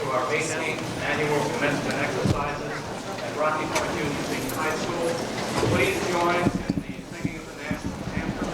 to our 18th annual commencement exercises at Rocky Point Union Senior High School. Please join in the singing of the national anthem.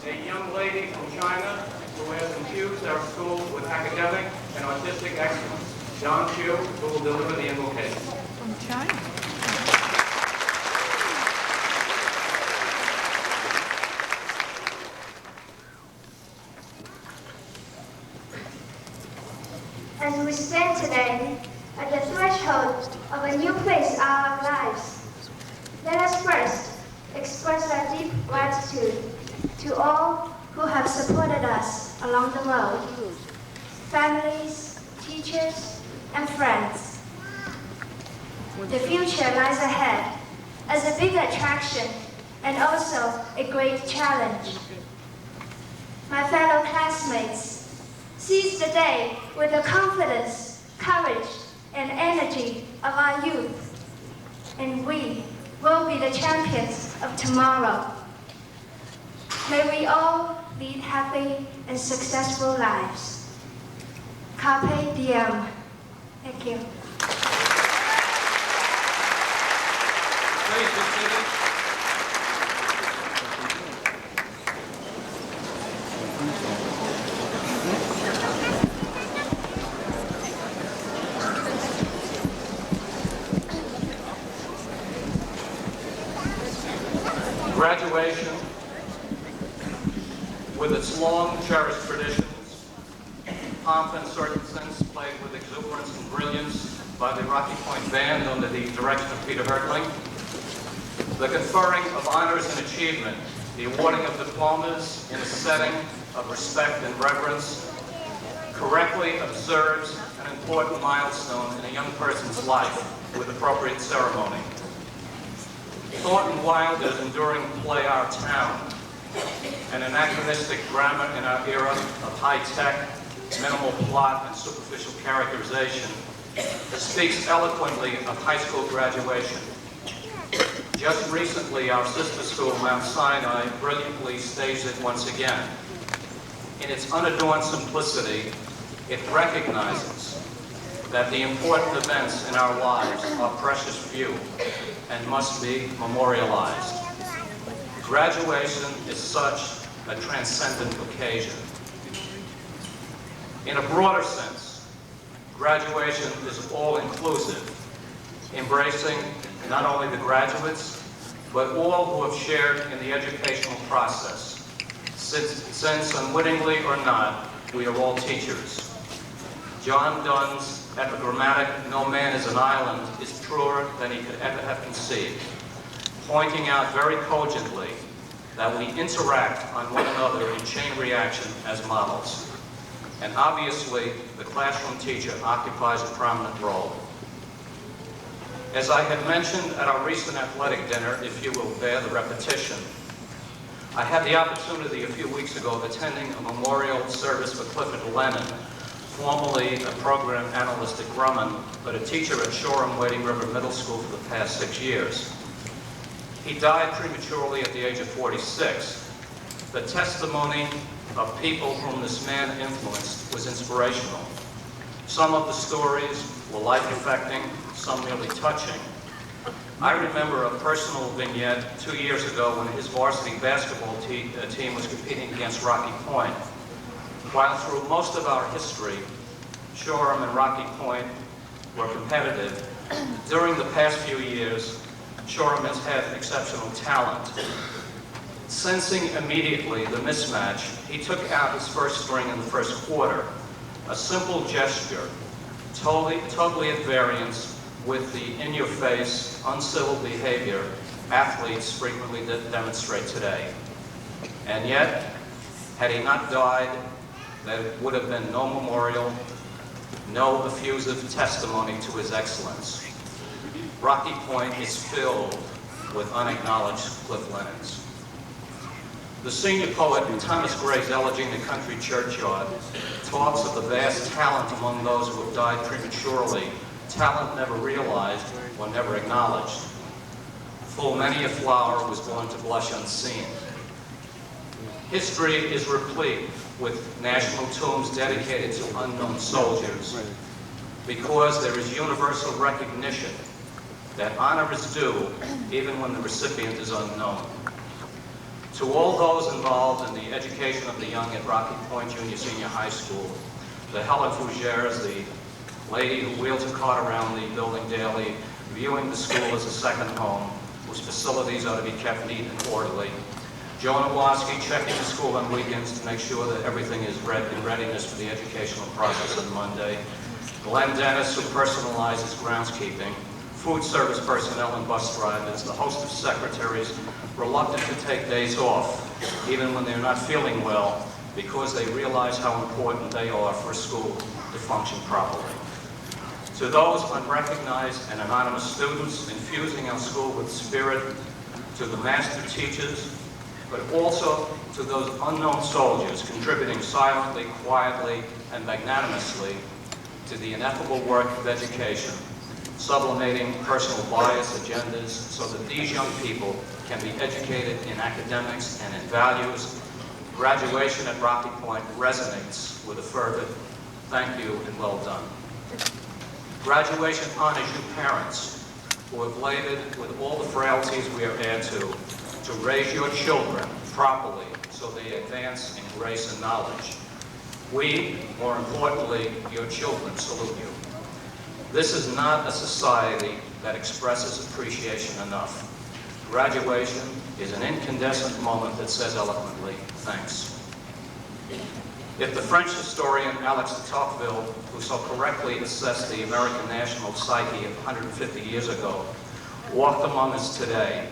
A young lady from China who has infused our school with academic and artistic excellence, John Chiu, who will deliver the invocation. From China. As we stand today at the threshold of a new phase of our lives, let us first express our deep gratitude to all who have supported us along the road, families, teachers, and friends. The future lies ahead as a big attraction and also a great challenge. My fellow classmates, seize the day with the confidence, courage, and energy of our youth, and we will be the champions of tomorrow. May we all lead happy and successful lives. Carpe diem. Thank you. Please be seated. Graduation, with its long cherished traditions, pomp and circumstance played with exuberance and brilliance by the Rocky Point Band under the direction of Peter Hertling, the conferring of honors and achievement, the awarding of diplomas in a setting of respect and reverence, correctly observes an important milestone in a young person's life with appropriate ceremony. Thornton Wilder's enduring play Our Town, an anachronistic drama in our era of high-tech, minimal plot, and superficial characterization, speaks eloquently of high school graduation. Just recently, our sister school, Mount Sinai, brilliantly staged it once again. In its unadorned simplicity, it recognizes that the important events in our lives are precious few and must be memorialized. Graduation is such a transcendent occasion. In a broader sense, graduation is all-inclusive, embracing not only the graduates, but all who have shared in the educational process. Since unwittingly or not, we are all teachers. John Donne's epigrammatic, "No man is an island," is truer than he could ever have conceived, pointing out very cogently that we interact on one another in chain reaction as models. And obviously, the classroom teacher occupies a prominent role. As I had mentioned at our recent athletic dinner, if you will bear the repetition, I had the opportunity a few weeks ago of attending a memorial service for Clifford Lennon, formerly a program analyst at Grumman, but a teacher at Shoreham Wading River Middle School for the past 6 years. He died prematurely at the age of 46. The testimony of people whom this man influenced was inspirational. Some of the stories were life-affecting, some merely touching. I remember a personal vignette 2 years ago when his varsity basketball team was competing against Rocky Point. While through most of our history, Shoreham and Rocky Point were competitive, during the past few years, Shoreham has had exceptional talent. Sensing immediately the mismatch, he took out his first string in the first quarter. A simple gesture, totally at variance with the in-your-face, uncivil behavior athletes frequently demonstrate today. And yet, had he not died, there would have been no memorial, no effusive testimony to his excellence. Rocky Point is filled with unacknowledged Cliff Lennons. The senior poet in Thomas Gray's Elegy in the Country Churchyard talks of the vast talent among those who have died prematurely, talent never realized or never acknowledged. Full many a flower was born to blush unseen. History is replete with national tombs dedicated to unknown soldiers because there is universal recognition that honor is due even when the recipient is unknown. To all those involved in the education of the young at Rocky Point Junior Senior High School, the Helen Fougères, the lady who wheels a cart around the building daily, viewing the school as a second home, whose facilities are to be kept neat and orderly, Joan Awaski checking the school on weekends to make sure that everything is in readiness for the educational process on Monday, Glenn Dennis, who personalizes groundskeeping, food service personnel and bus drivers, the host of secretaries reluctant to take days off, even when they're not feeling well, because they realize how important they are for a school to function properly. To those unrecognized and anonymous students infusing our school with spirit, to the master teachers, but also to those unknown soldiers contributing silently, quietly, and magnanimously to the ineffable work of education, sublimating personal bias agendas so that these young people can be educated in academics and in values. Graduation at Rocky Point resonates with a fervent thank you and well done. Graduation honors you parents who have labored with all the frailties we are heir to raise your children properly so they advance in grace and knowledge. We, more importantly, your children, salute you. This is not a society that expresses appreciation enough. Graduation is an incandescent moment that says eloquently, thanks. If the French historian Alex de Tocqueville, who so correctly assessed the American national psyche of 150 years ago, walked among us today,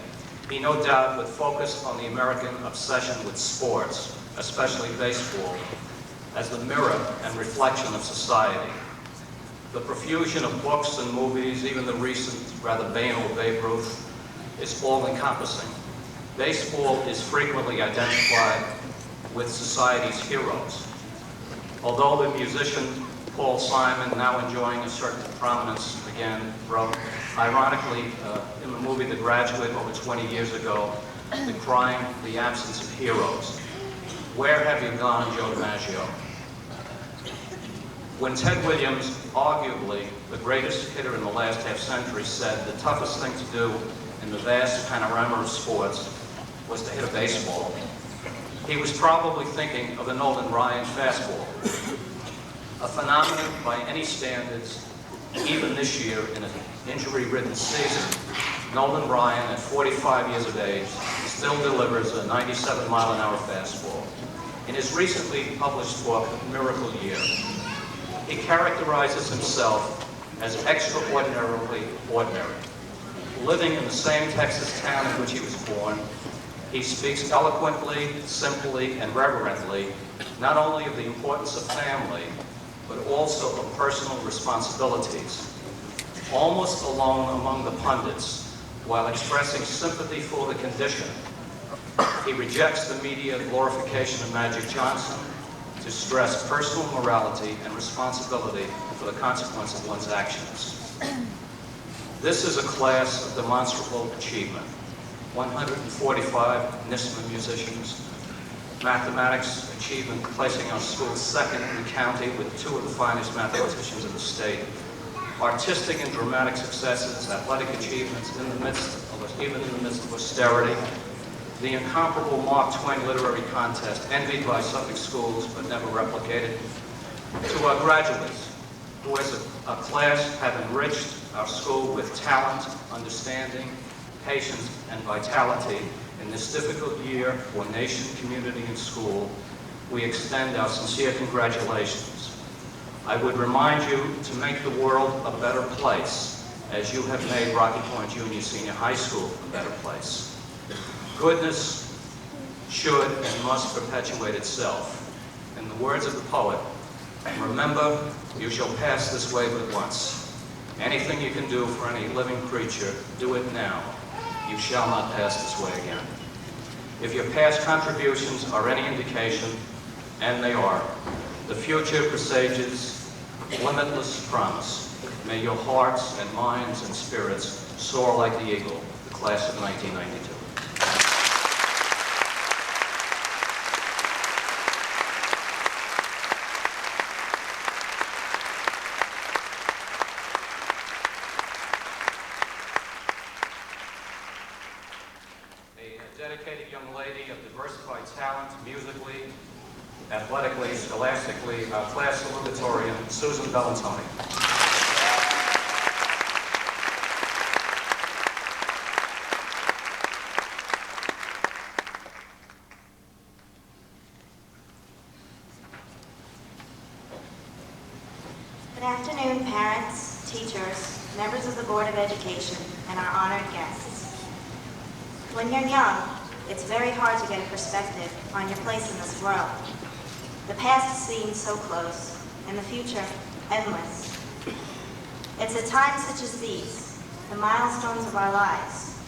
he no doubt would focus on the American obsession with sports, especially baseball, as the mirror and reflection of society. The profusion of books and movies, even the recent, rather banal Babe Ruth, is all-encompassing. Baseball is frequently identified with society's heroes. Although the musician Paul Simon, now enjoying a certain prominence again, wrote, ironically, in the movie The Graduate over 20 years ago, decrying the absence of heroes. Where have you gone, Joe DiMaggio? When Ted Williams, arguably the greatest hitter in the last half-century, said the toughest thing to do in the vast panorama of sports was to hit a baseball, he was probably thinking of the Nolan Ryan fastball. A phenomenon by any standards, even this year in an injury-ridden season, Nolan Ryan, at 45 years of age, still delivers a 97-mile-an-hour fastball. In his recently published book, Miracle Year, he characterizes himself as extraordinarily ordinary. Living in the same Texas town in which he was born, he speaks eloquently, simply, and reverently, not only of the importance of family, but also of personal responsibilities. Almost alone among the pundits, while expressing sympathy for the condition, he rejects the media glorification of Magic Johnson, to stress personal morality and responsibility for the consequence of one's actions. This is a class of demonstrable achievement. 145 NISMA musicians, mathematics achievement placing our school second in the county with 2 of the finest mathematicians in the state, artistic and dramatic successes, athletic achievements even in the midst of austerity, the incomparable Mark Twain Literary Contest, envied by Suffolk schools but never replicated, to our graduates, who as a class have enriched our school with talent, understanding, patience, and vitality in this difficult year for nation, community, and school. We extend our sincere congratulations. I would remind you to make the world a better place, as you have made Rocky Point Junior Senior High School a better place. Goodness should and must perpetuate itself. In the words of the poet, remember, you shall pass this way but once. Anything you can do for any living creature, do it now. You shall not pass this way again. If your past contributions are any indication, and they are, the future presages limitless promise. May your hearts and minds and spirits soar like the eagle, the class of 1992. Dedicated young lady of diversified talent, musically, athletically, scholastically, our class salutatorian, Susan Bellantoni. Good afternoon, parents, teachers, members of the Board of Education, and our honored guests. When you're young, it's very hard to get a perspective on your place in this world. The past seems so close, and the future endless. It's at times such as these, the milestones of our lives,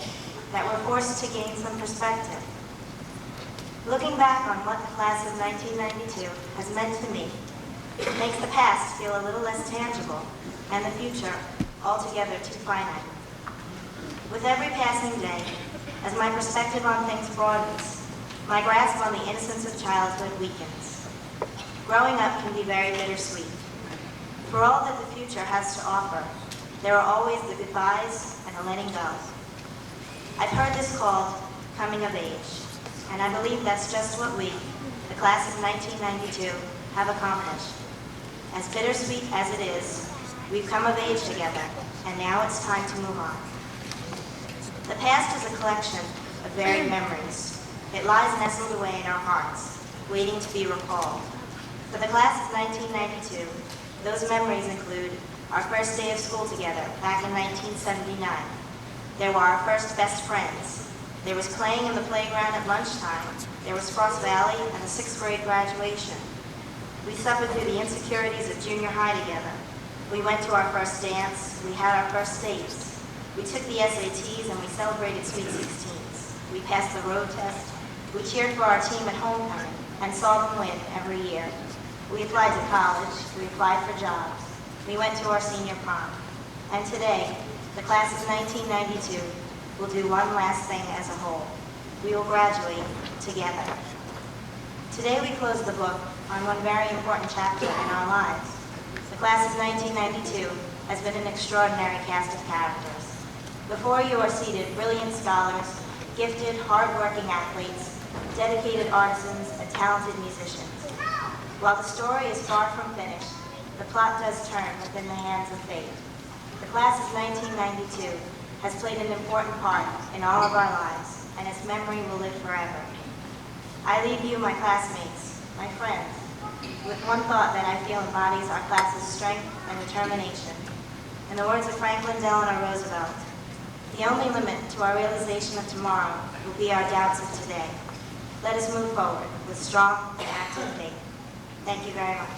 that we're forced to gain some perspective. Looking back on what the class of 1992 has meant to me, it makes the past feel a little less tangible, and the future altogether too finite. With every passing day, as my perspective on things broadens, my grasp on the innocence of childhood weakens. Growing up can be very bittersweet. For all that the future has to offer, there are always the goodbyes and the letting go. I've heard this called coming of age, and I believe that's just what we, the class of 1992, have accomplished. As bittersweet as it is, we've come of age together, and now it's time to move on. The past is a collection of varied memories. It lies nestled away in our hearts, waiting to be recalled. For the class of 1992, those memories include our first day of school together back in 1979. There were our first best friends. There was playing in the playground at lunchtime. There was Frost Valley and the 6th grade graduation. We suffered through the insecurities of junior high together. We went to our first dance. We had our first dates. We took the SATs and we celebrated Sweet 16s. We passed the road test. We cheered for our team at homecoming and saw them win every year. We applied to college. We applied for jobs. We went to our senior prom. And today, the class of 1992 will do one last thing as a whole. We will graduate together. Today we close the book on one very important chapter in our lives. The class of 1992 has been an extraordinary cast of characters. Before you are seated brilliant scholars, gifted, hard-working athletes, dedicated artisans, and talented musicians. While the story is far from finished, the plot does turn within the hands of fate. The class of 1992 has played an important part in all of our lives, and its memory will live forever. I leave you, my classmates, my friends, with one thought that I feel embodies our class's strength and determination. In the words of Franklin Delano Roosevelt, the only limit to our realization of tomorrow will be our doubts of today. Let us move forward with strong and active faith. Thank you very much.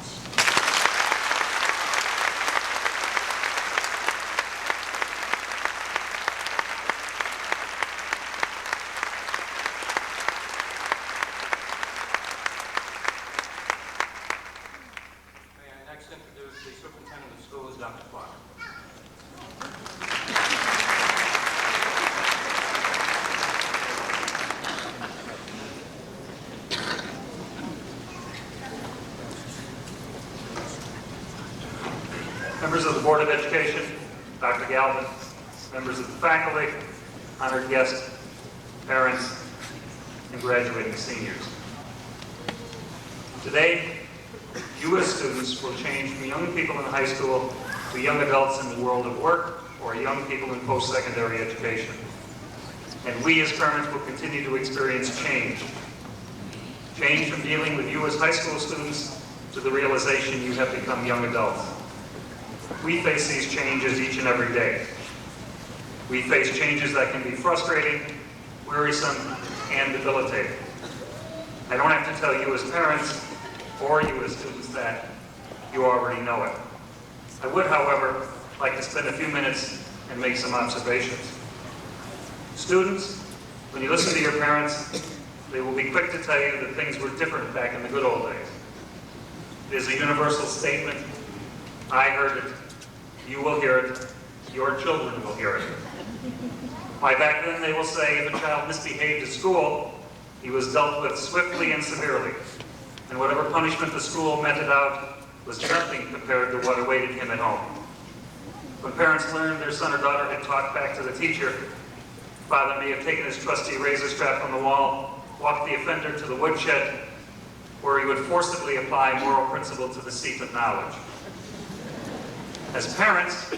members of the Board of Education, Dr. Galvin, members of the faculty, honored guests, parents, and graduating seniors. Today, you as students will change from young people in high school to young adults in the world of work or young people in post-secondary education. And we as parents will continue to experience change. Change from dealing with you as high school students to the realization you have become young adults. We face these changes each and every day. We face changes that can be frustrating, wearisome, and debilitating. I don't have to tell you as parents or you as students that. You already know it. I would, however, like to spend a few minutes and make some observations. Students, when you listen to your parents, they will be quick to tell you that things were different back in the good old days. It is a universal statement. I heard it. You will hear it. Your children will hear it. Why, back then they will say if a child misbehaved at school, he was dealt with swiftly and severely. And whatever punishment the school meted out was nothing compared to what awaited him at home. When parents learned their son or daughter had talked back to the teacher, father may have taken his trusty razor strap from the wall, walked the offender to the woodshed, where he would forcibly apply moral principle to the seat of knowledge. As parents,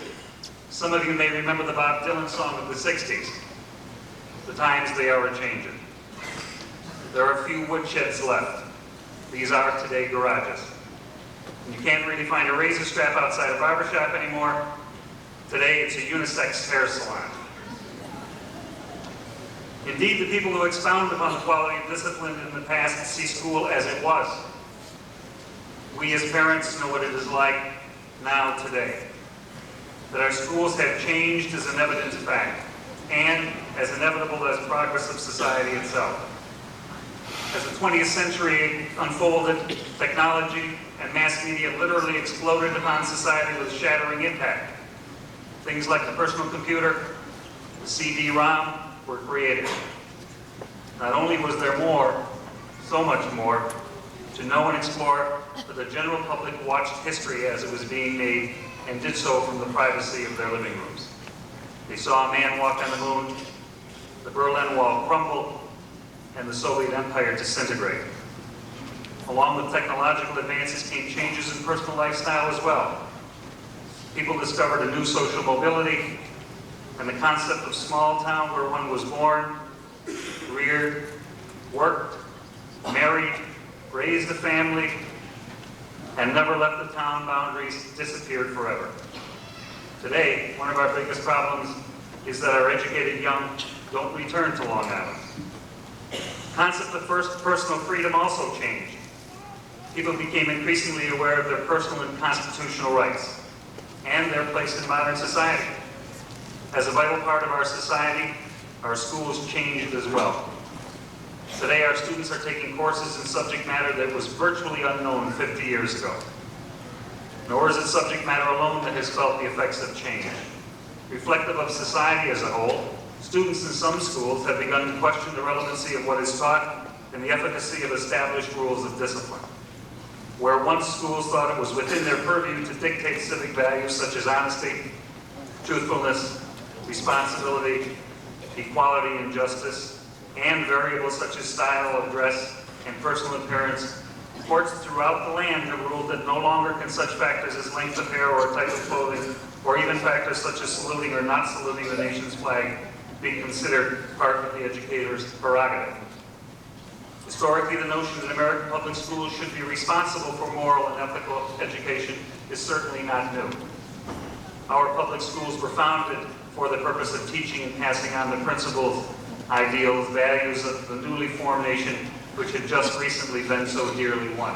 some of you may remember the Bob Dylan song of the 60s, "The Times They Are A-Changin'." There are few woodsheds left. These are today garages. And you can't really find a razor strap outside a barbershop anymore. Today it's a unisex hair salon. Indeed, the people who expound upon the quality of discipline in the past see school as it was. We as parents know what it is like now today. That our schools have changed is an evident fact, and as inevitable as progress of society itself. As the 20th century unfolded, technology and mass media literally exploded upon society with shattering impact. Things like the personal computer, the CD-ROM were created. Not only was there more, so much more, to know and explore, but the general public watched history as it was being made and did so from the privacy of their living rooms. They saw a man walk on the moon, the Berlin Wall crumble, and the Soviet Empire disintegrate. Along with technological advances came changes in personal lifestyle as well. People discovered a new social mobility, and the concept of small town where one was born, reared, worked, married, raised a family, and never left the town boundaries disappeared forever. Today, one of our biggest problems is that our educated young don't return to Long Island. The concept of personal freedom also changed. People became increasingly aware of their personal and constitutional rights and their place in modern society. As a vital part of our society, our schools changed as well. Today, our students are taking courses in subject matter that was virtually unknown 50 years ago. Nor is it subject matter alone that has felt the effects of change. Reflective of society as a whole, students in some schools have begun to question the relevancy of what is taught and the efficacy of established rules of discipline. Where once schools thought it was within their purview to dictate civic values such as honesty, truthfulness, responsibility, equality and justice, and variables such as style of dress and personal appearance, courts throughout the land have ruled that no longer can such factors as length of hair or type of clothing, or even factors such as saluting or not saluting the nation's flag, be considered part of the educator's prerogative. Historically, the notion that American public schools should be responsible for moral and ethical education is certainly not new. Our public schools were founded for the purpose of teaching and passing on the principles, ideals, values of the newly formed nation, which had just recently been so dearly won.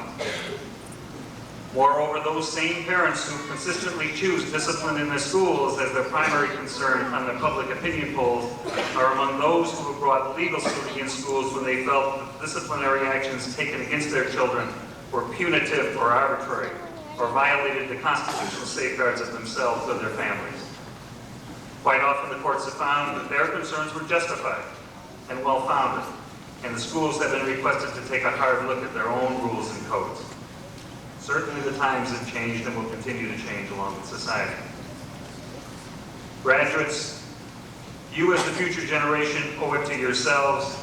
Moreover, those same parents who consistently choose discipline in their schools as their primary concern on the public opinion polls are among those who have brought legal suit against schools when they felt that disciplinary actions taken against their children were punitive or arbitrary, or violated the constitutional safeguards of themselves or their families. Quite often the courts have found that their concerns were justified and well-founded, and the schools have been requested to take a hard look at their own rules and codes. Certainly the times have changed and will continue to change along with society. Graduates, you as the future generation owe it to yourselves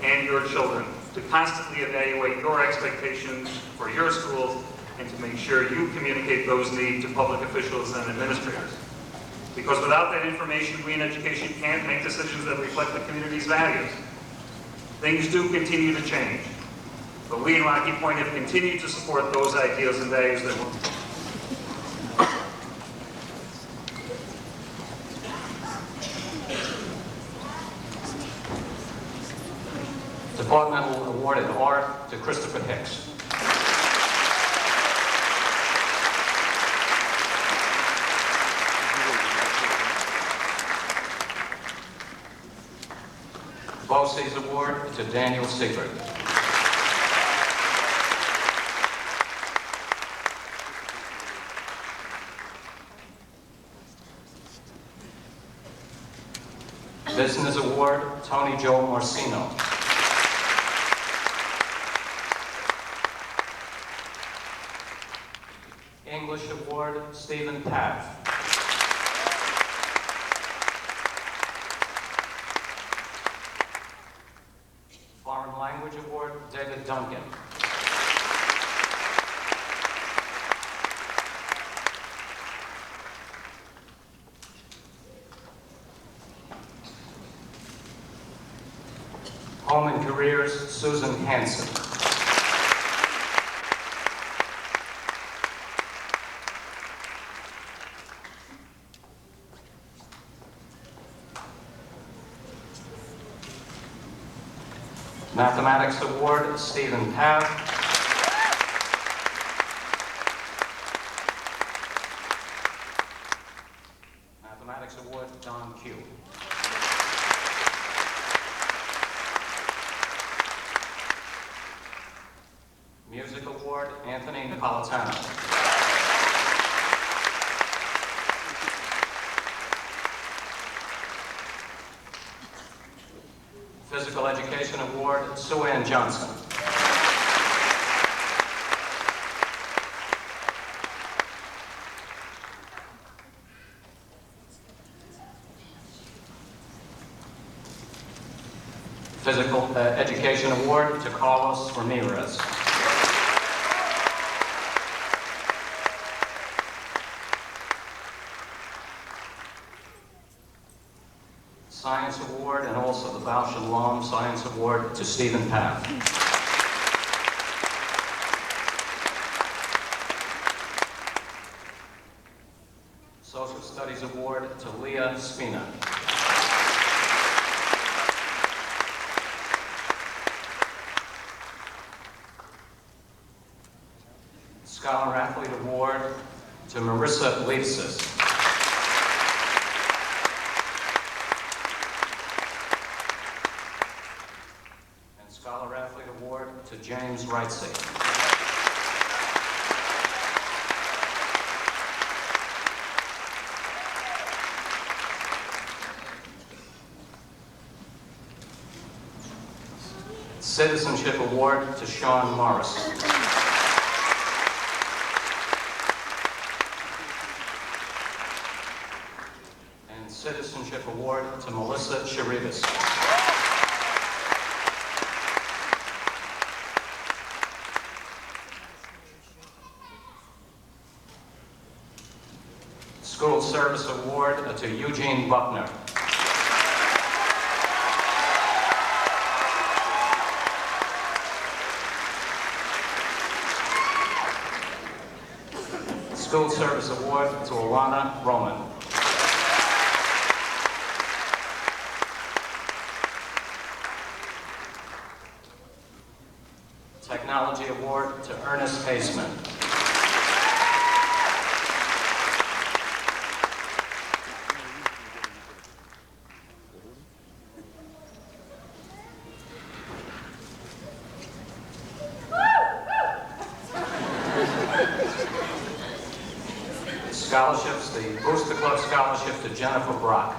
and your children to constantly evaluate your expectations for your schools and to make sure you communicate those needs to public officials and administrators. Because without that information, we in education can't make decisions that reflect the community's values. Things do continue to change, but we in Rocky Point have continued to support those ideals and values that will. Departmental Award in Art to Christopher Hicks. BOCES Award to Daniel Siebert. Business Award, Tony Joe Morcino. English Award, Stephen Path. Foreign Language Award, David Duncan. Home and Careers, Susan Hansen. Mathematics Award, Stephen Path. Mathematics Award, Don Q. Music Award, Anthony Napolitano. Physical Education Award, Sue Ann Johnson. Physical Education Award to Carlos Ramirez. Science Award and also the Bausch and Lomb Science Award to Stephen Path. Social Studies Award to Leah Spina. Scholar Athlete Award to Marissa Leifsis. Scholar Athlete Award to James Wrightsey. Citizenship Award to Sean Morris. And Citizenship Award to Melissa Charibas. School Service Award to Eugene Buckner. School Service Award to Alana Roman. Technology Award to Ernest Haseman. Scholarships, the Booster Club Scholarship to Jennifer Brock.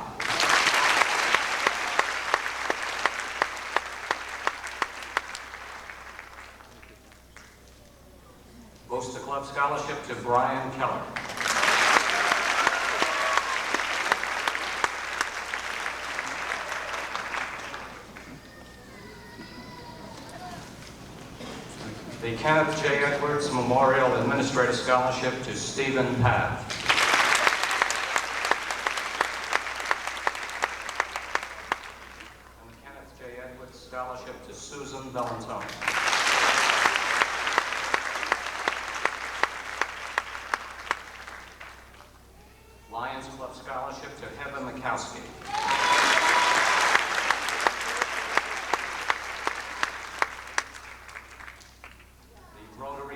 Booster Club Scholarship to Brian Keller. The Kenneth J. Edwards Memorial Administrative Scholarship to Stephen Path. And the Kenneth J. Edwards Scholarship to Susan Bellantoni. Lions Club Scholarship to Heather Mikowski.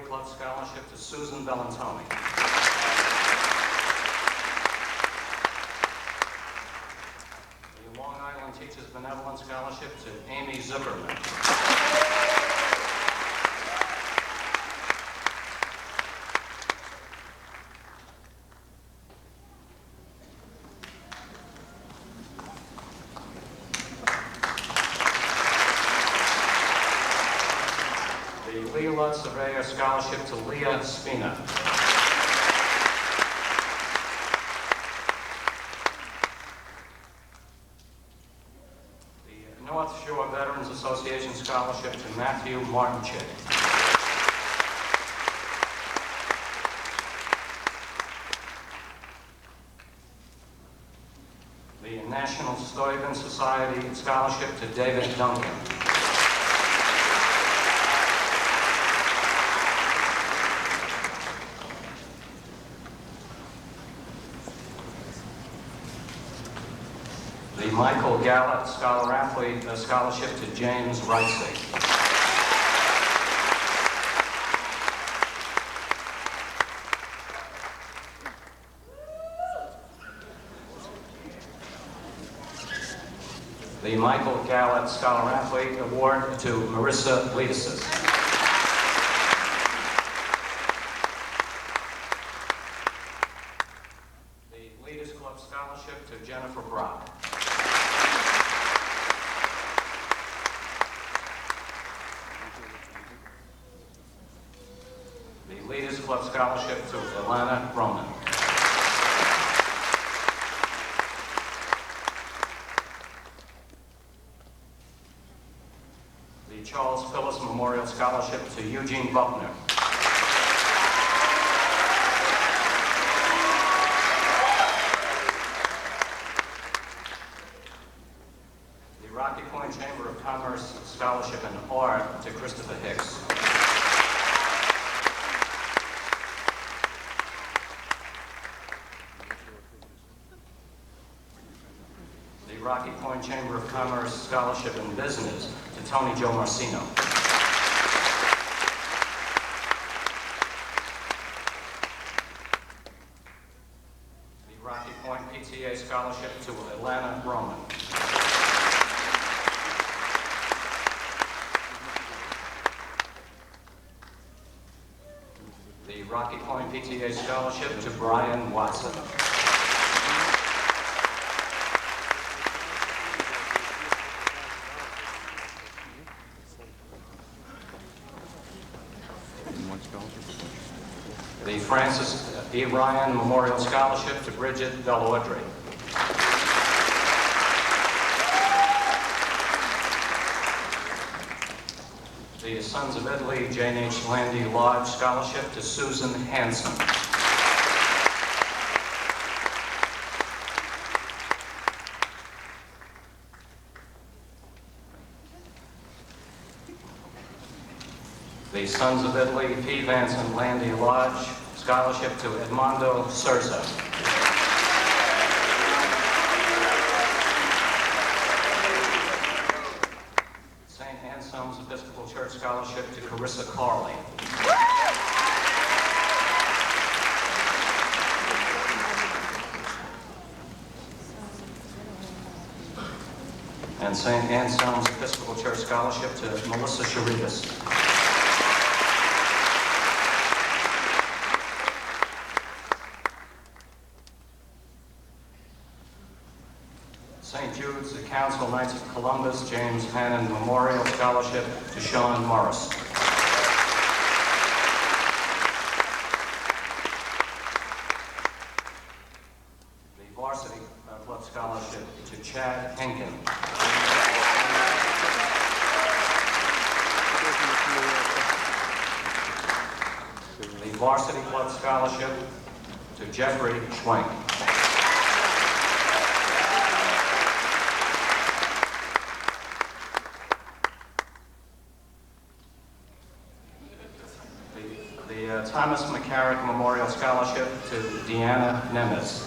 Club Scholarship to Susan Bellantoni. The Long Island Teachers Benevolent Scholarship to Amy Zuckerman. Leela Surveyor Scholarship to Leah Spina. The North Shore Veterans Association Scholarship to Matthew Martinchik. The National Stuyvesant Society Scholarship to David Duncan. The Michael Gallup Scholar-Athlete Scholarship to James Ricey. The Michael Gallup Scholar-Athlete Award to Marissa Leadesis. The Leaders Club Scholarship to Jennifer Brock. The Leaders Club Scholarship to Alana Roman. The Charles Phillips Memorial Scholarship to Eugene Buckner. The Rocky Point Chamber of Commerce Scholarship in Art to Christopher Hicks. The Rocky Point Chamber of Commerce Scholarship in Business to Tony Joe Marcino. The Rocky Point PTA Scholarship to Alana Roman. The Rocky Point PTA Scholarship to Brian Watson. The Francis E. Ryan Memorial Scholarship to Bridget Delaudry. The Sons of Italy Jane H. Landy Lodge Scholarship to Susan Hanson. The Sons of Italy P. Vance and Landy Lodge Scholarship to Edmondo Surza. St. Anselm's Episcopal Church Scholarship to Carissa Carley. And St. Anselm's Episcopal Church Scholarship to Melissa Sharibas. St. Jude's the Council Knights of Columbus James Hannon Memorial Scholarship to Sean Morris. Varsity Club Scholarship to Jeffrey Schwenk. The Thomas McCarrick Memorial Scholarship to Deanna Nemes.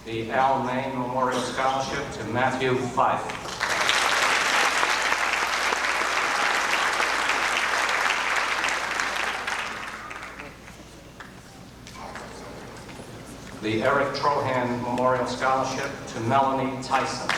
The Al Main Memorial Scholarship to Matthew Fife. The Eric Trohan Memorial Scholarship to Melanie Tyson.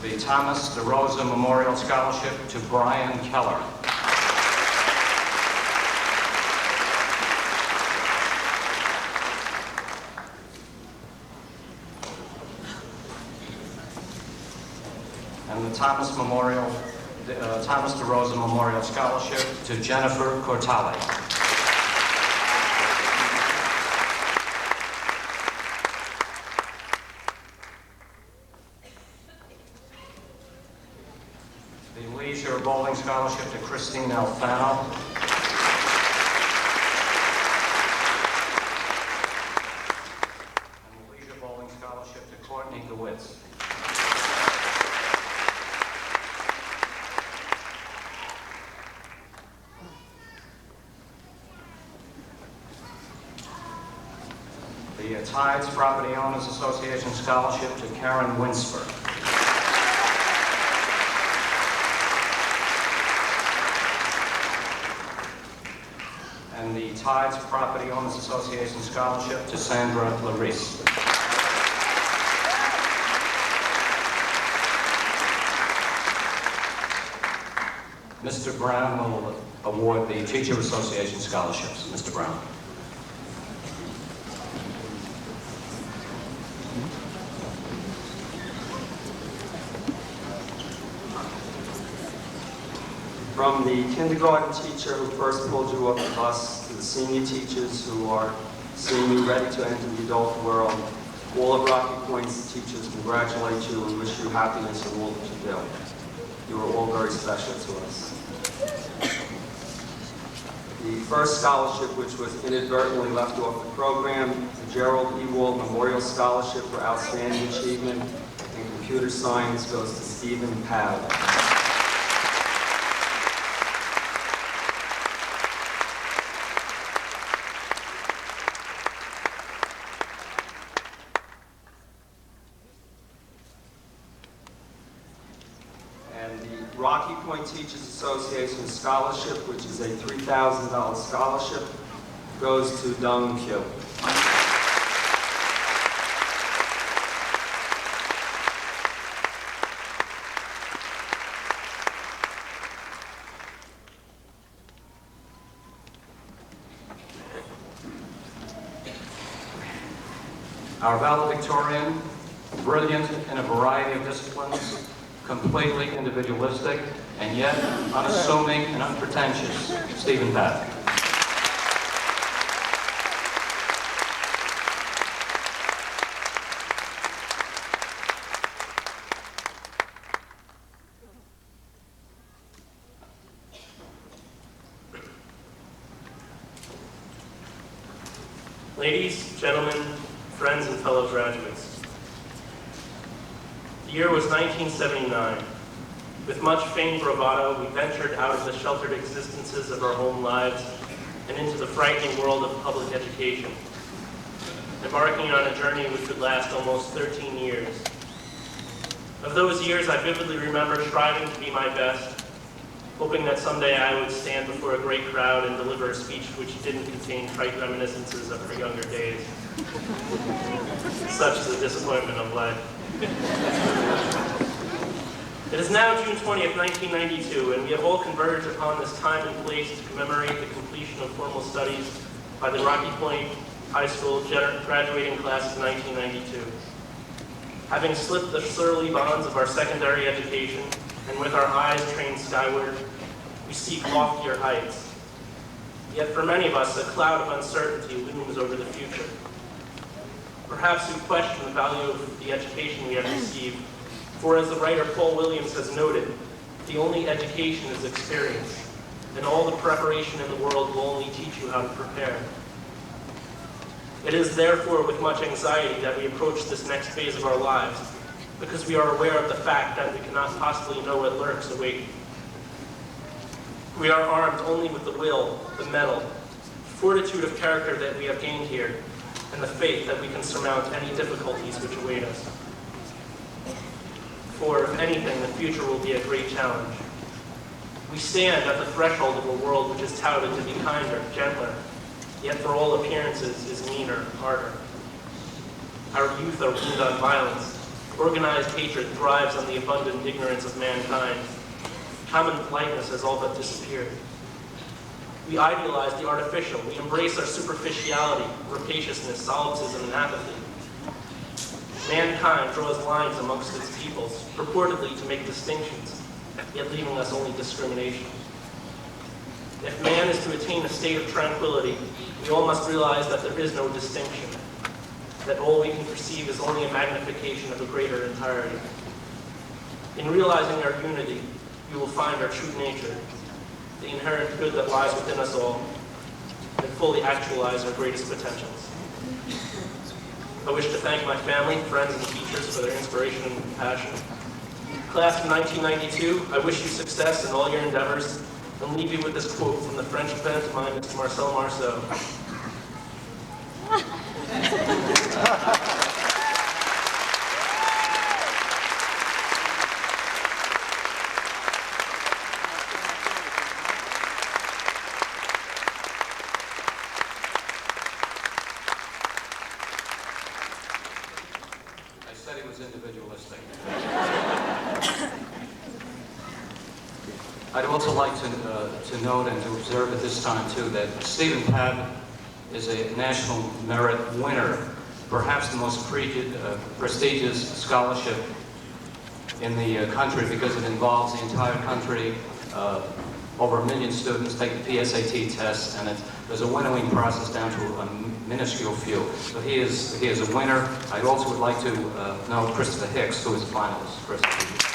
The Thomas DeRosa Memorial Scholarship to Brian Keller. And the Thomas DeRosa Memorial Scholarship to Jennifer Cortale. The Leisure Bowling Scholarship to Christine Alfano. And the Leisure Bowling Scholarship to Courtney DeWitz. The Tides Property Owners Association Scholarship to Karen Winsford. And the Tides Property Owners Association Scholarship to Sandra Larice. Mr. Brown will award the Teacher Association Scholarships. Mr. Brown. From the kindergarten teacher who first pulled you off the bus to the senior teachers who are seeing you ready to enter the adult world, all of Rocky Point's teachers congratulate you and wish you happiness in all that you do. You are all very special to us. The first scholarship, which was inadvertently left off the program, the Gerald E. Wall Memorial Scholarship for Outstanding Achievement in Computer Science, goes to Stephen Pad. And the Rocky Point Teachers Association Scholarship, which is a $3,000 scholarship, goes to Dong Kyu. Our valedictorian, brilliant in a variety of disciplines, completely individualistic, and yet unassuming and unpretentious, Stephen Paddock. Ladies, gentlemen, friends, and fellow graduates. The year was 1979. With much feigned bravado, we ventured out of the sheltered existences of our home lives and into the frightening world of public education, embarking on a journey which would last almost 13 years. Of those years, I vividly remember striving to be my best, hoping that someday I would stand before a great crowd and deliver a speech which didn't contain trite reminiscences of her younger days. Such is the disappointment of life. It is now June 20th, 1992, and we have all converged upon this time and place to commemorate the completion of formal studies by the Rocky Point High School graduating class of 1992. Having slipped the surly bonds of our secondary education, and with our eyes trained skyward, we seek loftier heights. Yet for many of us, a cloud of uncertainty looms over the future. Perhaps we question the value of the education we have received, for as the writer Paul Williams has noted, the only education is experience, and all the preparation in the world will only teach you how to prepare. It is therefore with much anxiety that we approach this next phase of our lives, because we are aware of the fact that we cannot possibly know what lurks awaiting. We are armed only with the will, the mettle, fortitude of character that we have gained here, and the faith that we can surmount any difficulties which await us. For, if anything, the future will be a great challenge. We stand at the threshold of a world which is touted to be kinder, gentler, yet for all appearances is meaner, harder. Our youth are weaned on violence. Organized hatred thrives on the abundant ignorance of mankind. Common politeness has all but disappeared. We idealize the artificial. We embrace our superficiality, rapaciousness, solipsism, and apathy. Mankind draws lines amongst its peoples, purportedly to make distinctions, yet leaving us only discrimination. If man is to attain a state of tranquility, we all must realize that there is no distinction, that all we can perceive is only a magnification of a greater entirety. In realizing our unity, we will find our true nature, the inherent good that lies within us all, and fully actualize our greatest potentials. I wish to thank my family, friends, and teachers for their inspiration and compassion. Class of 1992, I wish you success in all your endeavors, and leave you with this quote from the French pantomimist Marcel Marceau. I said he was individualistic. I'd also like to note and to observe at this time, too, that Stephen Padden is a National Merit winner, perhaps the most prestigious scholarship in the country because it involves the entire country. Over 1 million students take the PSAT test, and there's a winnowing process down to a minuscule few. But he is a winner. I also would like to note Christopher Hicks, who is a finalist. Christopher.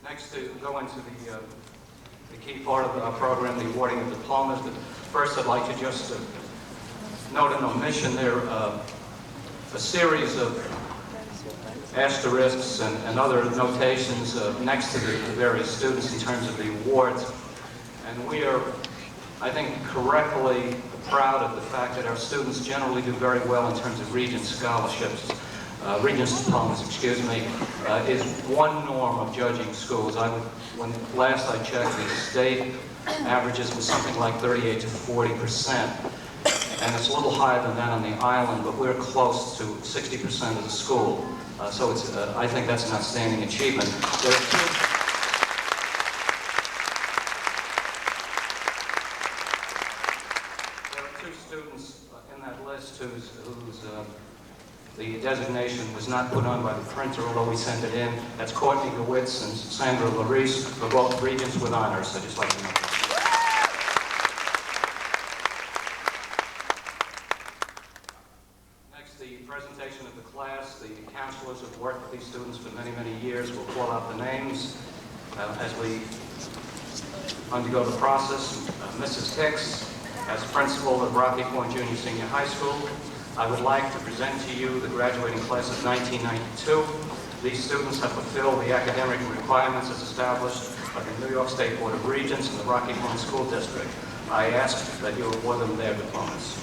Next, to go into the key part of our program, the awarding of diplomas. But first, I'd like to just note an omission there, a series of asterisks and other notations next to the various students in terms of the awards. And we are, I think, correctly proud of the fact that our students generally do very well in terms of Regents scholarships. Regents diplomas, excuse me, is one norm of judging schools. When last I checked, the state averages was something like 38 to 40%. And it's a little higher than that on the island, but we're close to 60% of the school. So it's, I think that's an outstanding achievement. There are two students in that list whose the designation was not put on by the printer, although we sent it in. That's Courtney DeWitz and Sandra Larice, who are both Regents with honors. So just like to know. The presentation of the class. The counselors have worked with these students for many, many years. We'll call out the names as we undergo the process. Mrs. Hicks, as principal of Rocky Point Junior Senior High School, I would like to present to you the graduating class of 1992. These students have fulfilled the academic requirements as established by the New York State Board of Regents and the Rocky Point School District. I ask that you award them their diplomas.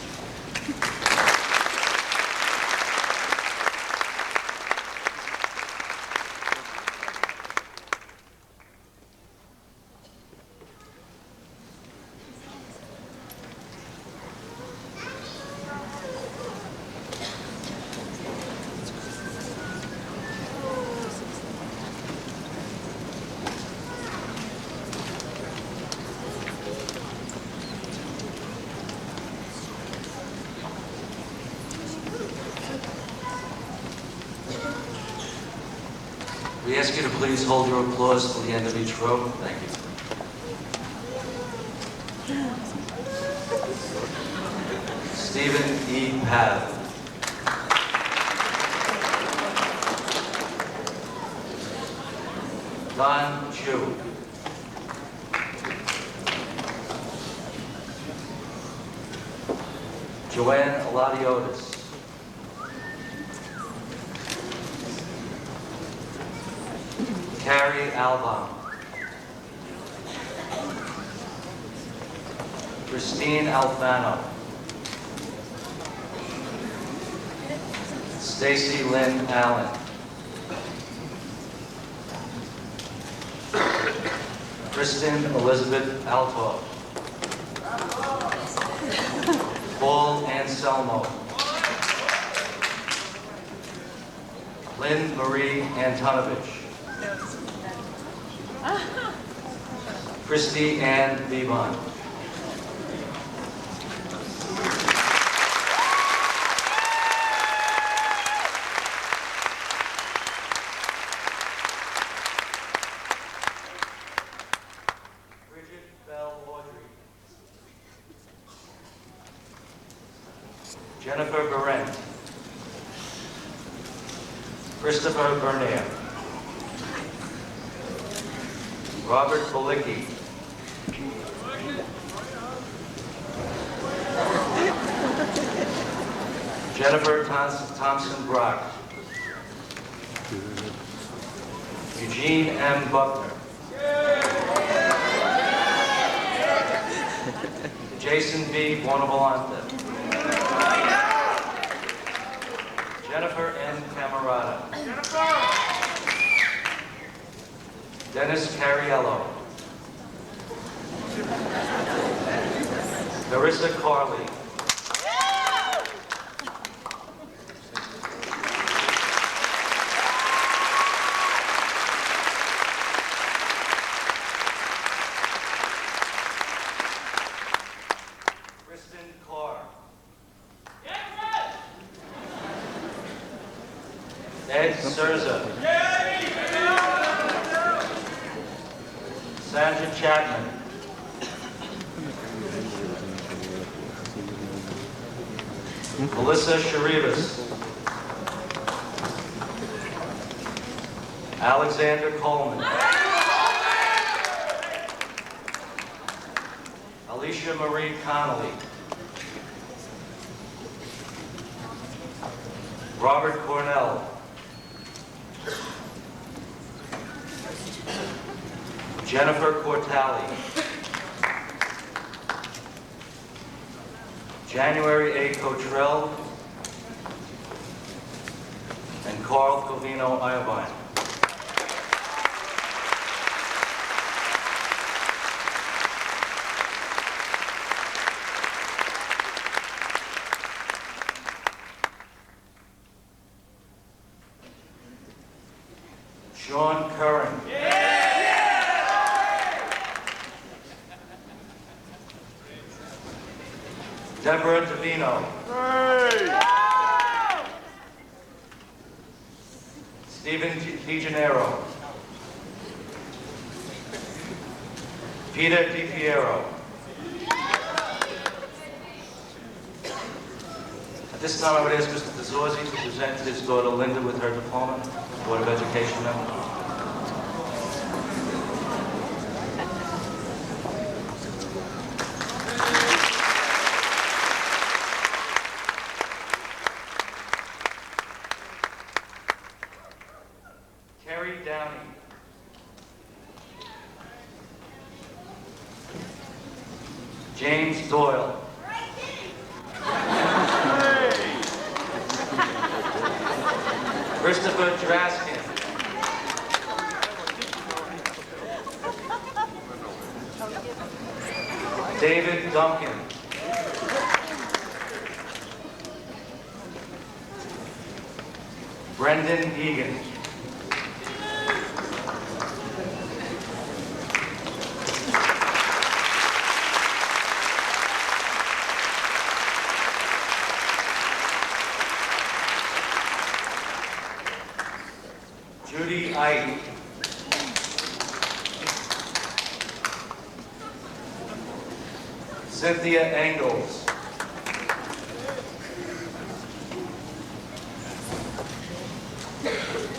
ask you to please hold your applause till the end of each row. Thank you. Stephen E. Pav. Don Chu. Joanne Aladiotis. Carrie Albon. Christine Alfano. Stacy Lynn Allen. Kristen Elizabeth Alto. Paul Anselmo. Lynn Marie Antonovich. Christy Ann Vivon. Bridget Bell Audrey. Jennifer Berent. Christopher Bernier. Robert Balicki. Jennifer Thompson Brock. Eugene M. Buckner. Jason B. Buonavolante. Jennifer N. Camarada. Dennis Cariello. Marissa Carley. Kristen Carr. Ed Surza. Sandra Chapman. Melissa Sharibas. Alexander Coleman. Alicia Marie Connolly. Robert Cornell. Jennifer Cortali. January A. Cottrell. And Carl Covino Iovine. Sean Curran. Deborah Davino. Stephen DiGennaro. Peter DiPiero. At this time, I would ask Mr. DeZorzi to present his daughter Linda with her diploma, Board of Education member. Carrie Downey. James Doyle. Christopher Draskin. David Duncan. Brendan Egan. Judy Ike. Cynthia Engels.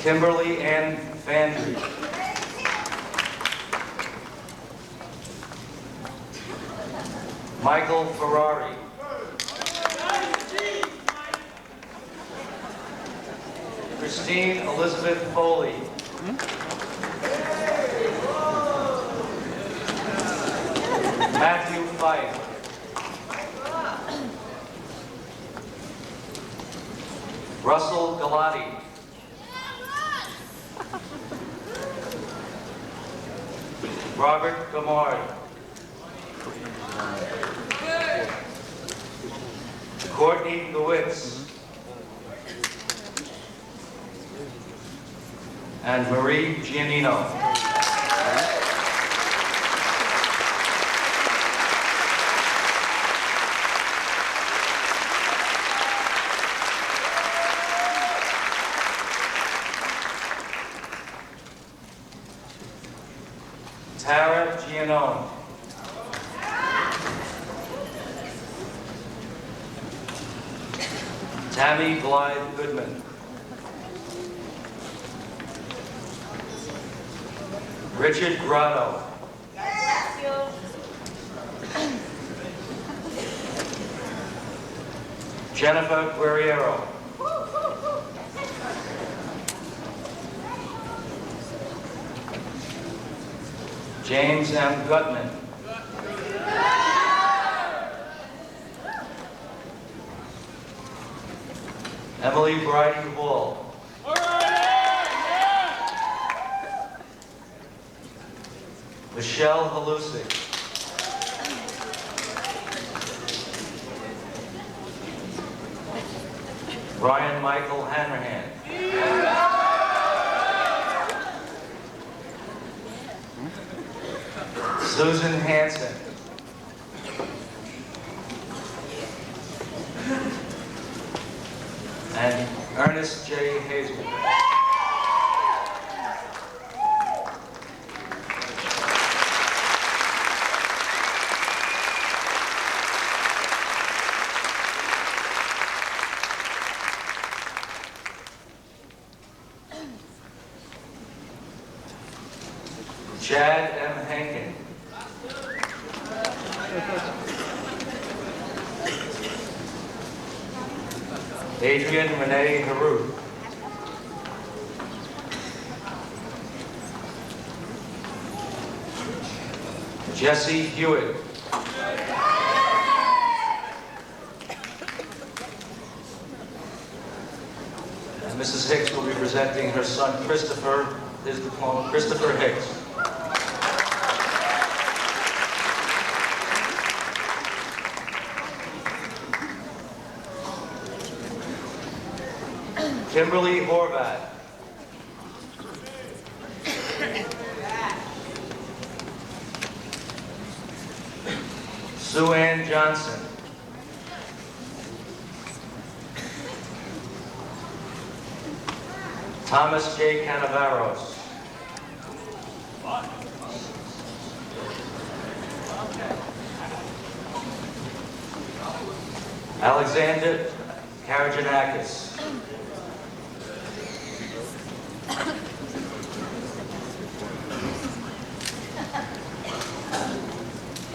Kimberly Ann Fandry. Michael Ferrari. Christine Elizabeth Foley. Matthew Fife. Russell Galati. Robert Gamard. Courtney Lewitz. And Marie Giannino. Tara Giannone. Tammy Blythe Goodman. Richard Grotto. Jennifer Guerriero. James M. Gutman. Emily Bridie Hall. Michelle Halusic. Brian Michael Hanrahan. Susan Hanson. And Ernest J. Hazel. Chad M. Hankin. Adrian Renee Haru. Jesse Hewitt. And Mrs. Hicks will be presenting her son Christopher, his diploma, Christopher Hicks. Kimberly Horvath. Sue Ann Johnson. Thomas J. Canavaros. Alexander Karajanakis.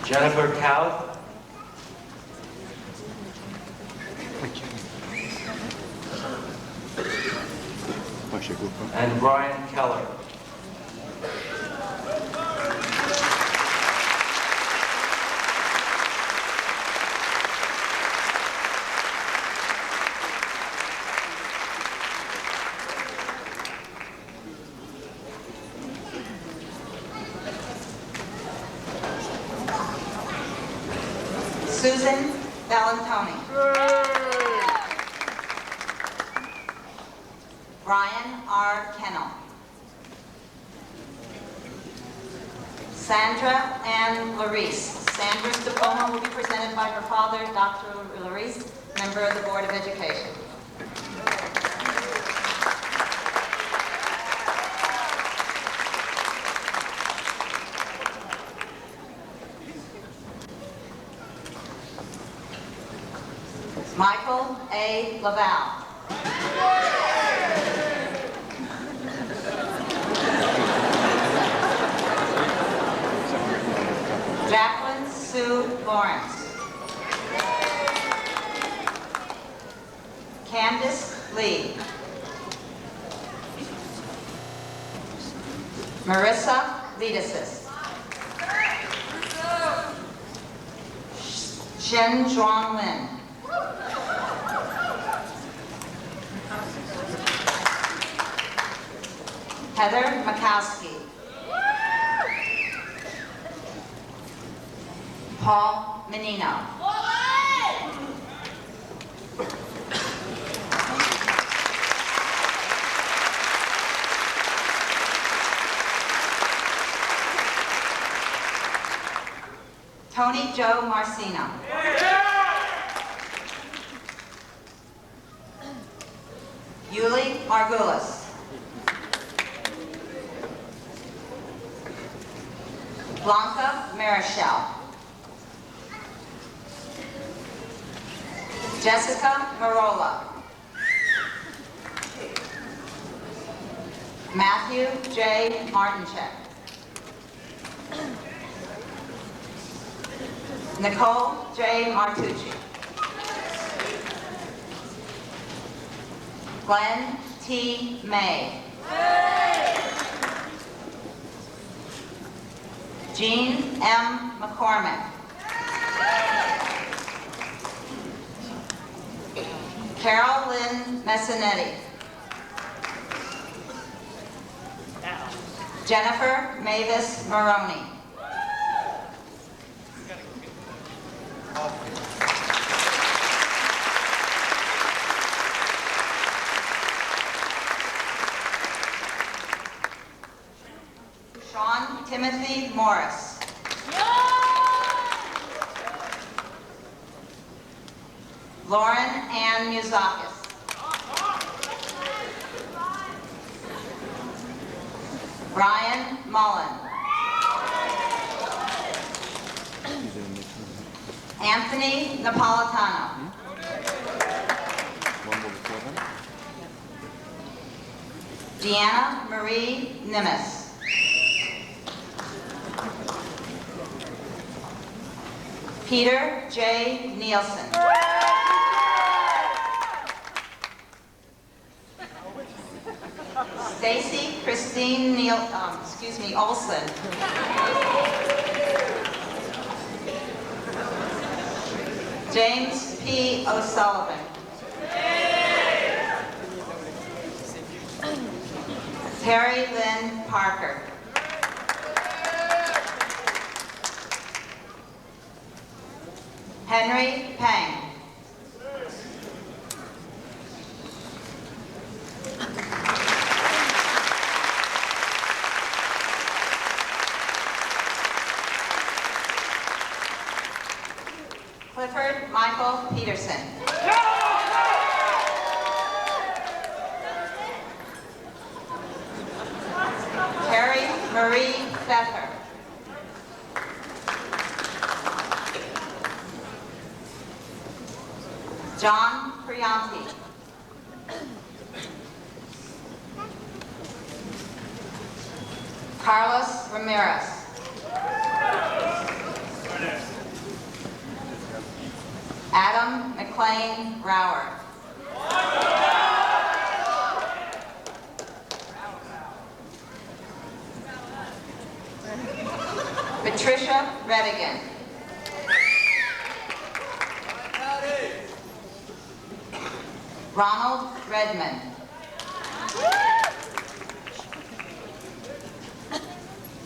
Jennifer Cowth. And Brian Keller. Susan Valentoni. Brian R. Kennel. Sandra Ann Larice. Sandra's diploma will be presented by her father, Dr. Larice, member of the Board of Education. Michael A. Laval. Jacqueline Sue Lawrence. Candace Lee. Marissa Ledasis. Shen Zhuang Lin. Heather Makowski. Paul Menino. Tony Joe Marcino. Yuli Margulis. Blanca Marichal. Jessica Marola. Matthew J. Martincheck. Nicole J. Martucci. Glenn T. May. Jean M. McCormick. Carol Lynn Messinetti. Jennifer Mavis Maroney. Sean Timothy Morris. Lauren Ann Muzakis. Brian Mullen. Anthony Napolitano. Deanna Marie Nimitz. Peter J. Nielsen. Stacy Christine Olson. James P. O'Sullivan. Terry Lynn Parker. Henry Pang. Clifford Michael Peterson. Carrie Marie Pfeffer. John Prianti. Carlos Ramirez. Adam McLean Brower. Patricia Redigan. Ronald Redmond.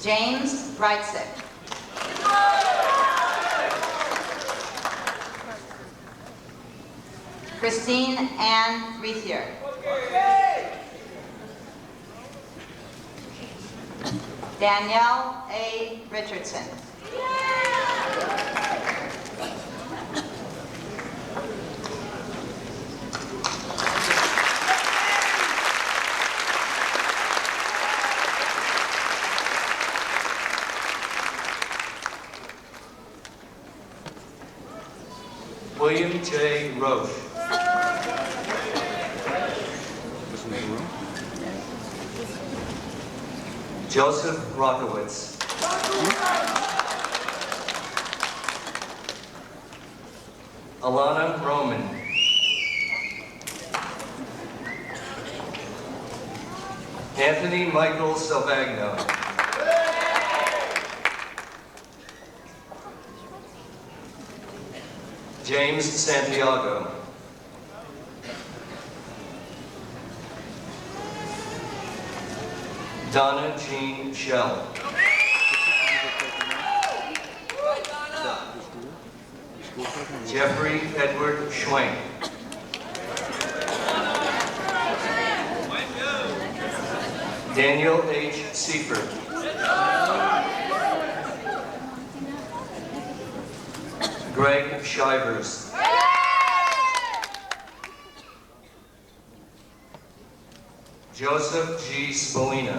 James Reitzik. Christine Ann Rethier. Danielle A. Richardson. William J. Roche. Joseph Rockowitz. Alana Roman. Anthony Michael Salvagno. James Santiago. Donna Jean Shell. Jeffrey Edward Schwenk. Daniel H. Seifert. Greg Shivers. Joseph G. Spalina.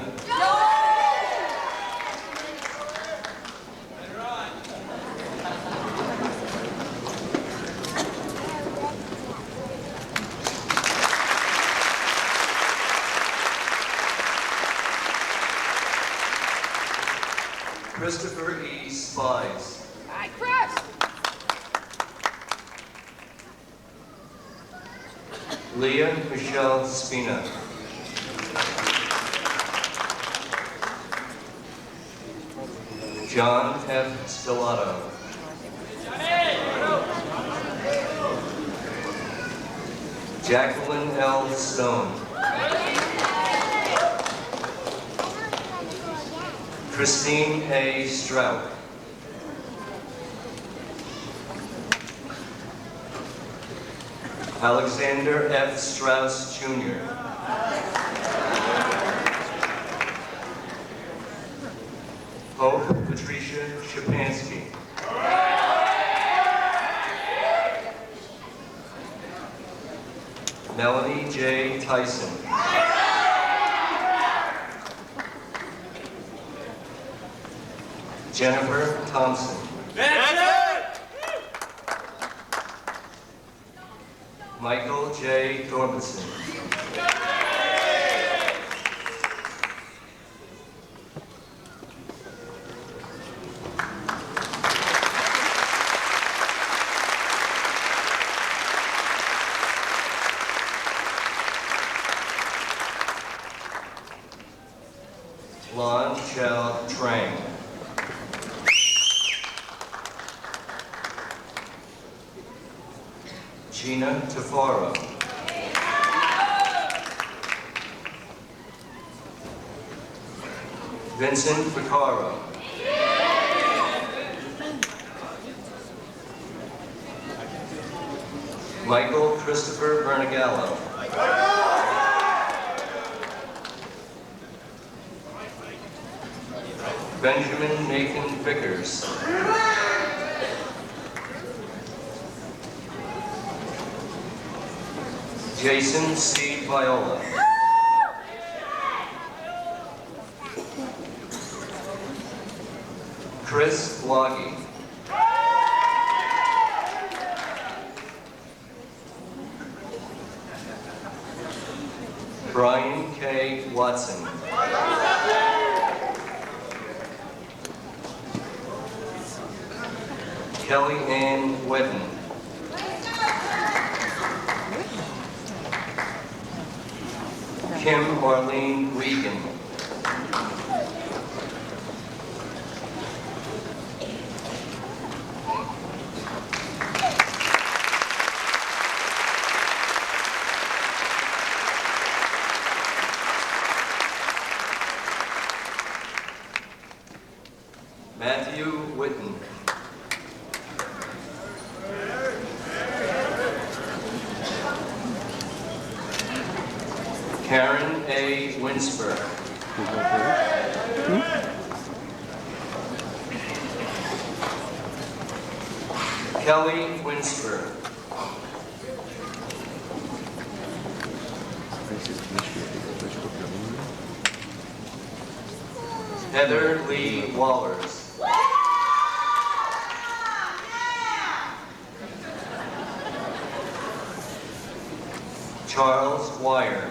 Christopher E. Spies. Hi, Chris! Leah Michelle Spina. John F. Stellato. Jacqueline L. Stone. Christine A. Strout. Alexander F. Strauss, Jr. Hope Patricia Shapansky. Melanie J. Tyson. Jennifer Thompson. Michael J. Thorbison. Lon Chao Trang. Gina Tafaro. Vincent Vaccaro. Michael Christopher Bernigallo. Benjamin Nathan Vickers. Jason C. Viola. Chris Bloggy. Brian K. Watson. Kelly Ann Wedden. Kim Arlene Regan. Matthew Whitten. Karen A. Winsper. Kelly Winsper. Heather Lee Wallers. Charles Wire.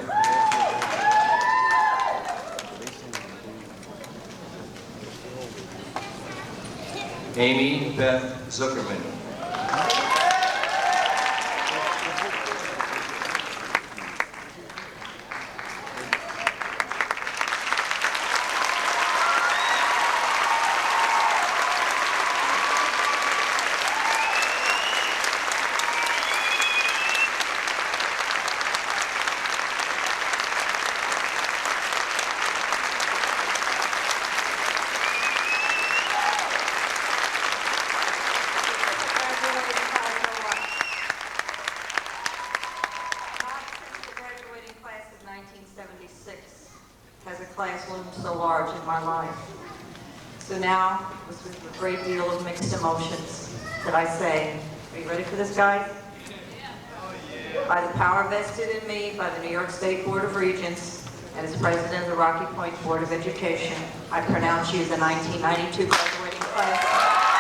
Amy Beth Zuckerman. Has a class loomed so large in my life. So now, this is a great deal of mixed emotions that I say, are you ready for this, guys? By the power vested in me by the New York State Board of Regents and as President of the Rocky Point Board of Education, I pronounce you the 1992 graduating class.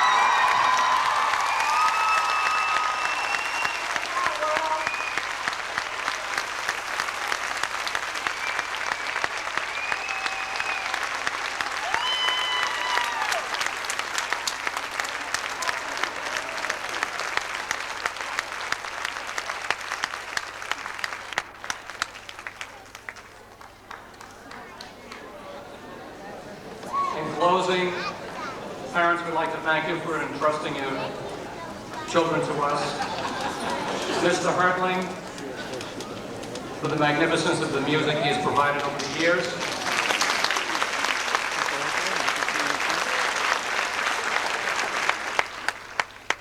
In closing, parents would like to thank you for entrusting your children to us. Mr. Hertling, for the magnificence of the music he has provided over the years.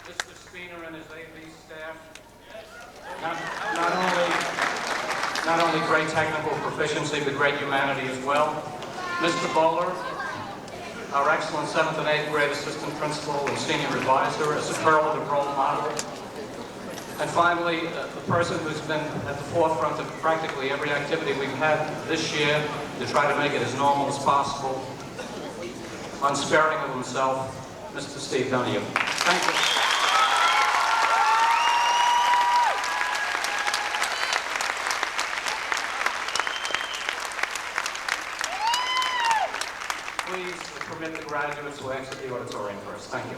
Mr. Spina and his AV staff, not only great technical proficiency, but great humanity as well. Mr. Bowler, our excellent 7th and 8th grade assistant principal and senior advisor, a superlative role model. And finally, the person who's been at the forefront of practically every activity we've had this year to try to make it as normal as possible, unsparing of himself, Mr. Steve Donahue. Thank you. Please permit the graduates to exit the auditorium first. Thank you.